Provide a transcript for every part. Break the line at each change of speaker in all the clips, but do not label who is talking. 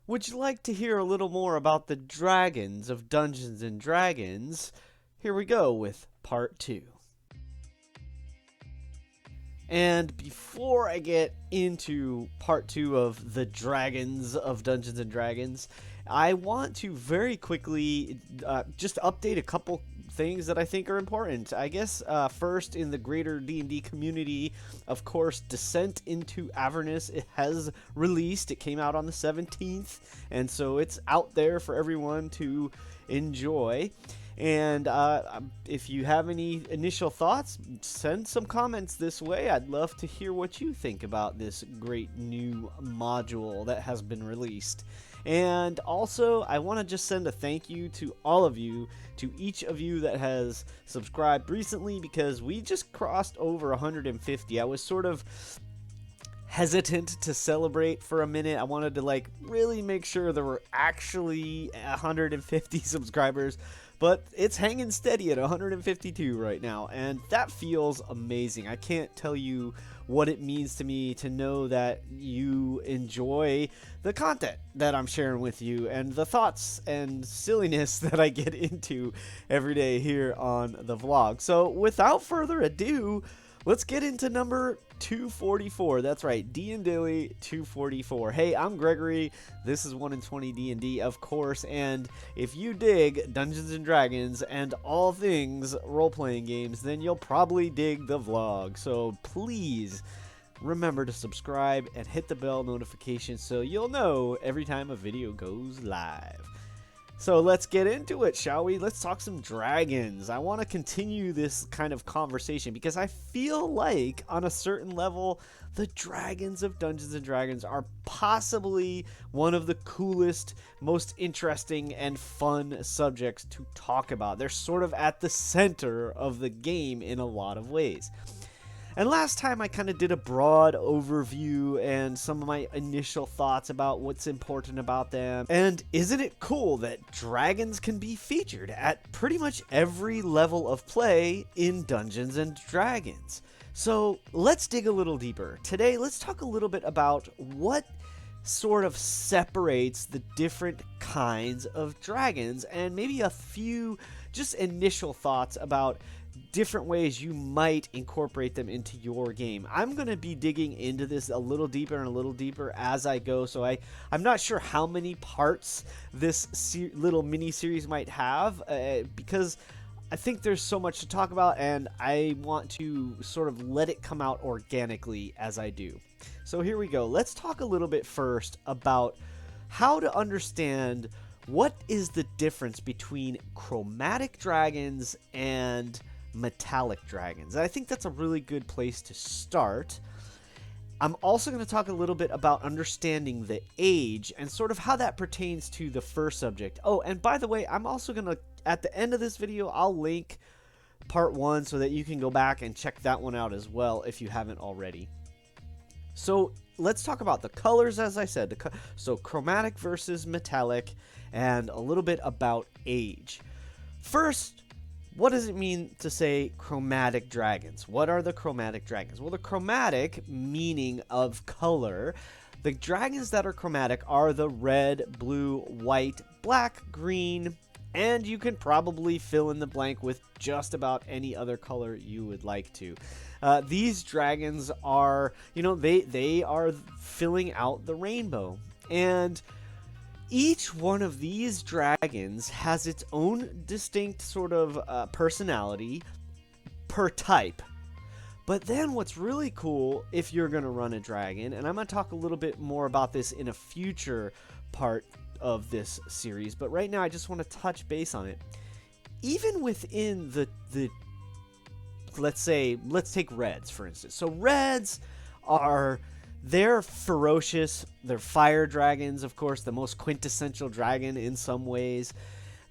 Would you like to hear a little more about the dragons of Dungeons and Dragons? Here we go with part 2. And before I get into part 2 of the dragons of Dungeons and Dragons, I want to very quickly just update a couple things that I think are important. I guess first, in the greater D&D community, of course, Descent into Avernus, it has released. It came out on the 17th, and so it's out there for everyone to enjoy. And if you have any initial thoughts, send some comments this way. I'd love to hear what you think about this great new module that has been released. And also, I want to just send a thank you to all of you, to each of you that has subscribed recently, because we just crossed over 150. I was sort of hesitant to celebrate for a minute. I wanted to really make sure there were actually 150 subscribers, but it's hanging steady at 152 right now, and that feels amazing. I can't tell you what it means to me to know that you enjoy the content that I'm sharing with you and the thoughts and silliness that I get into every day here on the vlog. So without further ado, let's get into number 244. That's right, DnDaily 244. Hey, I'm Gregory. This is 1 in 20 D&D, of course, and if you dig Dungeons and Dragons and all things role-playing games, then you'll probably dig the vlog. So please remember to subscribe and hit the bell notification so you'll know every time a video goes live. So let's get into it, shall we? Let's talk some dragons. I want to continue this kind of conversation because I feel like, on a certain level, the dragons of Dungeons and Dragons are possibly one of the coolest, most interesting, and fun subjects to talk about. They're sort of at the center of the game in a lot of ways. And last time I kind of did a broad overview and some of my initial thoughts about what's important about them. And isn't it cool that dragons can be featured at pretty much every level of play in Dungeons and Dragons? So let's dig a little deeper. Today, let's talk a little bit about what sort of separates the different kinds of dragons and maybe a few just initial thoughts about different ways you might incorporate them into your game. I'm going to be digging into this a little deeper and a little deeper as I go, so I'm not sure how many parts this little mini-series might have, because I think there's so much to talk about, and I want to sort of let it come out organically as I do. So here we go. Let's talk a little bit first about how to understand what is the difference between chromatic dragons and metallic dragons. And I think that's a really good place to start. I'm also going to talk a little bit about understanding the age and sort of how that pertains to the first subject. Oh, and by the way, I'm also going to, at the end of this video, I'll link part 1 so that you can go back and check that one out as well if you haven't already. So let's talk about the colors, as I said. So chromatic versus metallic, and a little bit about age. First, what does it mean to say chromatic dragons? What are the chromatic dragons? Well, the chromatic meaning of color. The dragons that are chromatic are the red, blue, white, black, green, and you can probably fill in the blank with just about any other color you would like to. These dragons are, they are filling out the rainbow. And each one of these dragons has its own distinct sort of personality per type. But then what's really cool, if you're going to run a dragon, and I'm going to talk a little bit more about this in a future part of this series, but right now I just want to touch base on it. Even within the let's take reds, for instance. So reds they're ferocious. They're fire dragons, of course, the most quintessential dragon in some ways.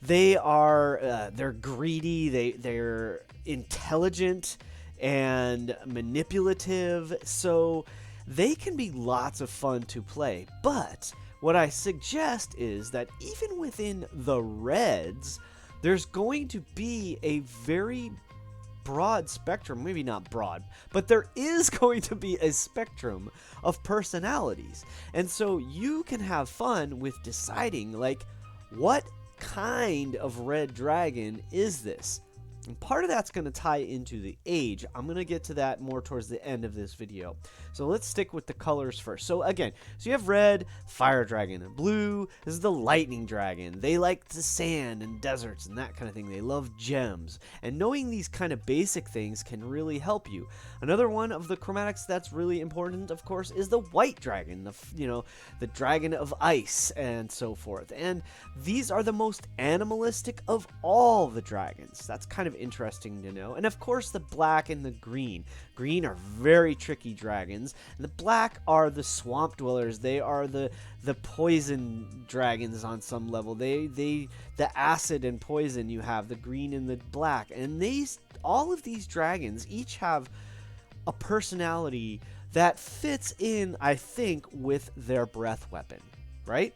They're greedy. They're intelligent and manipulative. So they can be lots of fun to play. But what I suggest is that even within the reds, there's going to be a very broad spectrum, maybe not broad, but there is going to be a spectrum of personalities. And so you can have fun with deciding, like, what kind of red dragon is this? And part of that's going to tie into the age. I'm going to get to that more towards the end of this video. So let's stick with the colors first. So again, so you have red, fire dragon, and blue. This is the lightning dragon. They like the sand and deserts and that kind of thing. They love gems. And knowing these kind of basic things can really help you. Another one of the chromatics that's really important, of course, is the white dragon, the dragon of ice and so forth. And these are the most animalistic of all the dragons. That's kind of interesting to know. And of course, the black and the green. Green are very tricky dragons, and the black are the swamp dwellers. They are the poison dragons on some level. The acid and poison you have, the green and the black. And all of these dragons each have a personality that fits in, I think, with their breath weapon, right?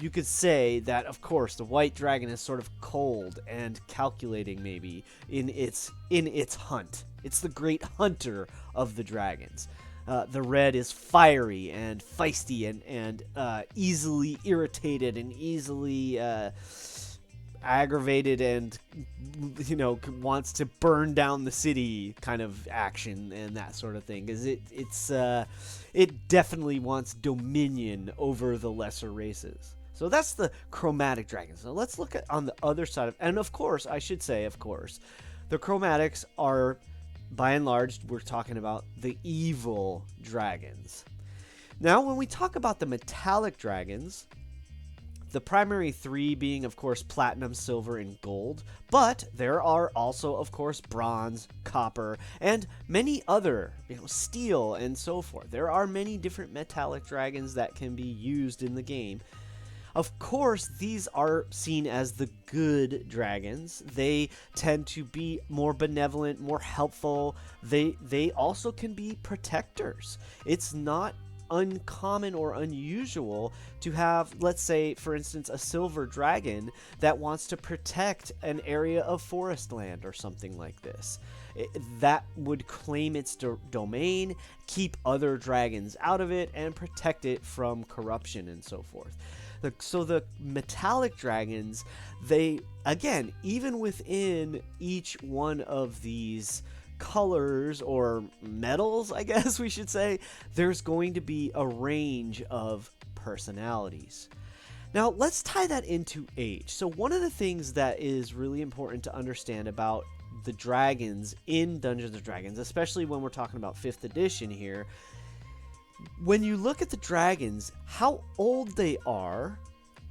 You could say that, of course, the white dragon is sort of cold and calculating, maybe, in its hunt. It's the great hunter of the dragons. The red is fiery and feisty and easily irritated and easily aggravated and, wants to burn down the city kind of action and that sort of thing. Because it definitely wants dominion over the lesser races. So that's the chromatic dragon. So let's look at on the other side and of course, I should say, of course, the chromatics are, by and large, we're talking about the evil dragons. Now, when we talk about the metallic dragons, the primary three being, of course, platinum, silver, and gold, but there are also, of course, bronze, copper, and many other, steel, and so forth. There are many different metallic dragons that can be used in the game. Of course, these are seen as the good dragons. They tend to be more benevolent, more helpful. They also can be protectors. It's not uncommon or unusual to have, let's say, for instance, a silver dragon that wants to protect an area of forest land or something like this. That would claim its domain, keep other dragons out of it, and protect it from corruption and so forth. So the metallic dragons, they, again, even within each one of these colors or metals, I guess we should say, there's going to be a range of personalities. Now, let's tie that into age. So one of the things that is really important to understand about the dragons in Dungeons & Dragons, especially when we're talking about 5th edition here, when you look at the dragons, how old they are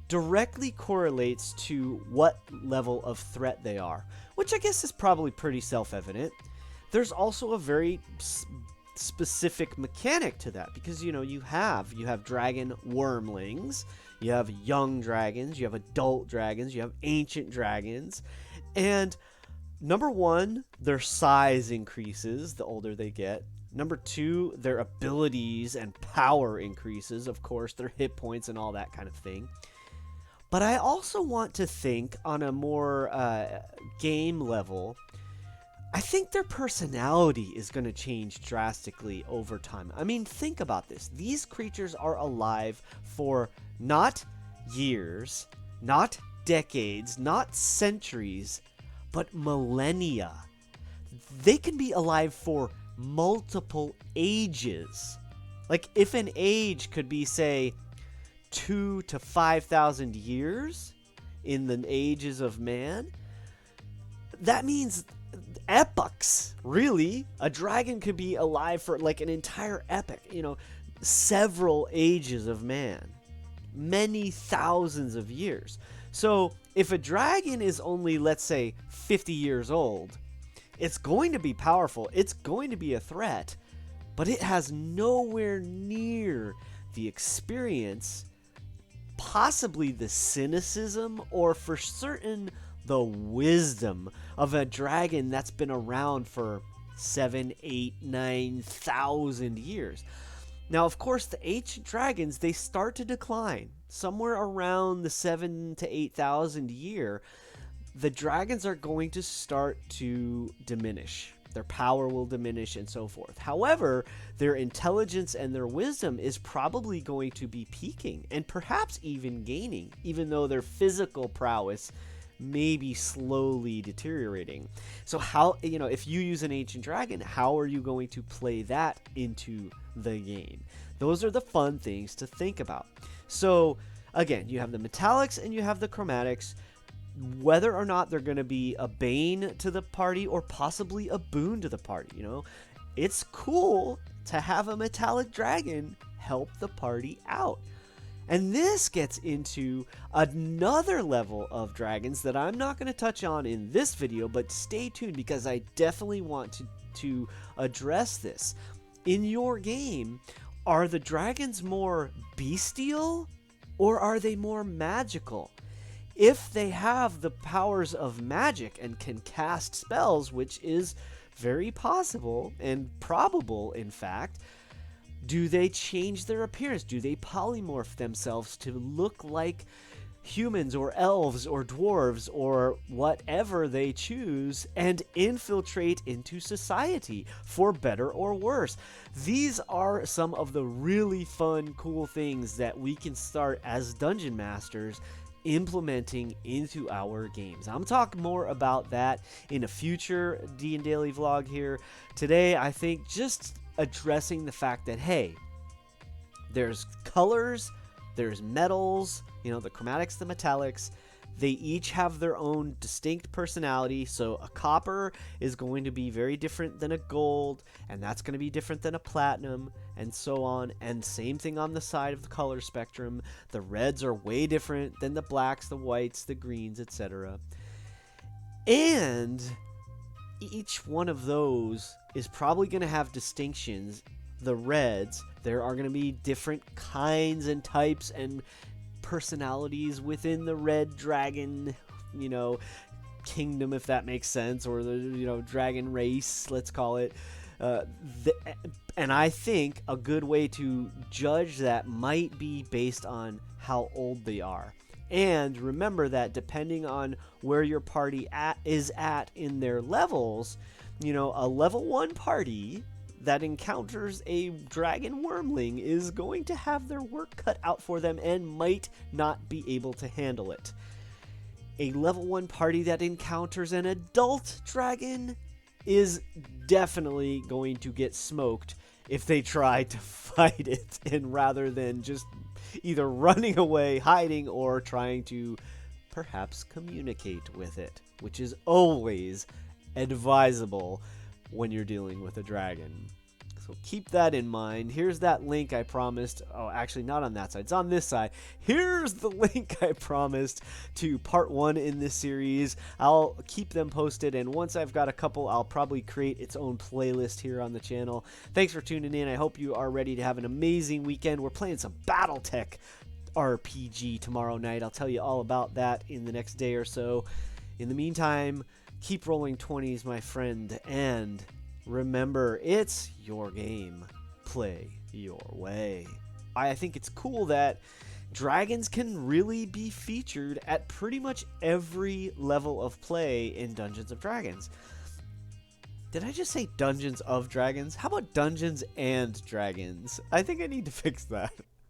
directly correlates to what level of threat they are, which I guess is probably pretty self-evident. There's also a very specific mechanic to that, because you have dragon wormlings, you have young dragons, you have adult dragons, you have ancient dragons, and number one, their size increases the older they get. Number two, their abilities and power increases, of course, their hit points and all that kind of thing. But I also want to think on a more game level, I think their personality is going to change drastically over time. I mean, think about this. These creatures are alive for not years, not decades, not centuries, but millennia. They can be alive for multiple ages. Like, if an age could be, say, 2,000 to 5,000 years in the ages of man, that means epochs, really. A dragon could be alive for like an entire epoch, several ages of man, many thousands of years. So if a dragon is only, let's say, 50 years old, it's going to be powerful, it's going to be a threat, but it has nowhere near the experience, possibly the cynicism, or for certain the wisdom of a dragon that's been around for 7, 8, 9,000 years. Now, of course, the ancient dragons, they start to decline somewhere around the 7 to 8,000 year. the dragons are going to start to diminish. Their power will diminish and so forth. However, their intelligence and their wisdom is probably going to be peaking and perhaps even gaining, even though their physical prowess may be slowly deteriorating. So how, if you use an ancient dragon, how are you going to play that into the game? Those are the fun things to think about. So again, you have the metallics and you have the chromatics. Whether or not they're going to be a bane to the party or possibly a boon to the party, it's cool to have a metallic dragon help the party out. And this gets into another level of dragons that I'm not going to touch on in this video, but stay tuned because I definitely want to address this. In your game, are the dragons more bestial or are they more magical? If they have the powers of magic and can cast spells, which is very possible and probable, in fact, do they change their appearance? Do they polymorph themselves to look like humans or elves or dwarves or whatever they choose and infiltrate into society for better or worse? These are some of the really fun, cool things that we can start as dungeon masters implementing into our games. I'm talking more about that in a future DnDaily vlog here. Today, I think just addressing the fact that, hey, there's colors, there's metals, the chromatics, the metallics. They each have their own distinct personality. So a copper is going to be very different than a gold, and that's going to be different than a platinum, and so on. And same thing on the side of the color spectrum. The reds are way different than the blacks, the whites, the greens, etc. And each one of those is probably going to have distinctions. The reds, there are going to be different kinds and types and personalities within the red dragon, kingdom, if that makes sense, or the, dragon race, let's call it. And I think a good way to judge that might be based on how old they are. And remember that depending on where your party is at in their levels, a level 1 party that encounters a dragon wormling is going to have their work cut out for them and might not be able to handle it. A level 1 party that encounters an adult dragon is definitely going to get smoked if they try to fight it, and rather than just either running away, hiding, or trying to perhaps communicate with it, which is always advisable when you're dealing with a dragon. So keep that in mind. Here's that link I promised. Oh, actually not on that side. It's on this side. Here's the link I promised to part 1 in this series. I'll keep them posted, and once I've got a couple, I'll probably create its own playlist here on the channel. Thanks for tuning in. I hope you are ready to have an amazing weekend. We're playing some BattleTech RPG tomorrow night. I'll tell you all about that in the next day or so. In the meantime, keep rolling 20s, my friend, and remember, it's your game. Play your way. I think it's cool that dragons can really be featured at pretty much every level of play in Dungeons of Dragons. Did I just say Dungeons of Dragons? How about Dungeons and Dragons? I think I need to fix that.